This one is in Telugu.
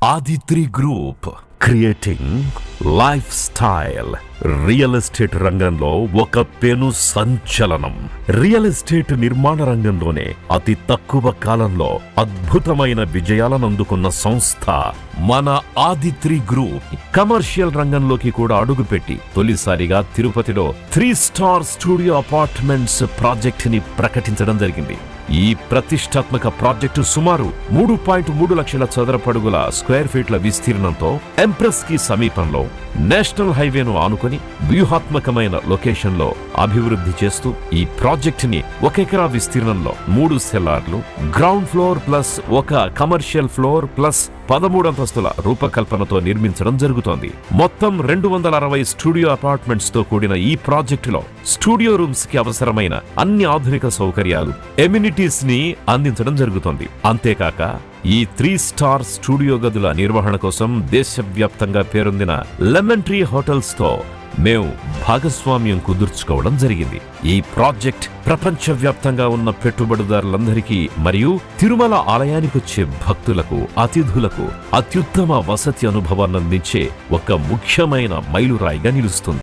Aditri group creating lifestyle real estate రంగంలో ఒక పెను సంచలనం. రియల్ ఎస్టేట్ నిర్మాణ రంగంలోనే అతి తక్కువ కాలంలో అద్భుతమైన విజయాలను అందుకున్న సంస్థ మన ఆదిత్రి గ్రూప్. కమర్షియల్ రంగంలోకి కూడా అడుగుపెట్టి తొలిసారిగా తిరుపతిలో 3 స్టార్ స్టూడియో అపార్ట్మెంట్స్ ప్రాజెక్ట్ ని ప్రకటించడం జరిగింది. ఈ ప్రతిష్టాత్మక ప్రాజెక్టు సుమారు 3.3 లక్షల చదరపడుగుల స్క్వేర్ ఫీట్ల విస్తీర్ణంతో ఎంప్రెస్ కి సమీపంలో నేషనల్ హైవేను ఆనుకొని వ్యూహాత్మకమైన లొకేషన్ లో అభివృద్ధి చేస్తూ ఈ ప్రాజెక్ట్ ని 1 ఎకరా విస్తీర్ణంలో 3 సెల్లార్లు, ground floor plus 1 commercial floor plus 13 అంతస్తుల రూపకల్పనతో నిర్మించడం జరుగుతోంది. మొత్తం 260 స్టూడియో అపార్ట్మెంట్స్ తో కూడిన ఈ ప్రాజెక్టులో స్టూడియో రూమ్స్ కి అవసరమైన అన్ని ఆధునిక సౌకర్యాలు, ఎమ్యూనిటీస్ ని అందించడం జరుగుతోంది. అంతేకాక ఈ 3 స్టార్ స్టూడియో గదుల నిర్వహణ కోసం దేశవ్యాప్తంగా పేరొందిన లెమన్ ట్రీ హోటల్స్ తో మేము భాగస్వామ్యం కుదుర్చుకోవడం జరిగింది. ఈ ప్రాజెక్ట్ ప్రపంచవ్యాప్తంగా ఉన్న పెట్టుబడిదారులందరికీ మరియు తిరుమల ఆలయానికొచ్చే భక్తులకు, అతిథులకు అత్యుత్తమ వసతి అనుభవాన్ని అందించే ఒక ముఖ్యమైన మైలురాయిగా నిలుస్తుంది.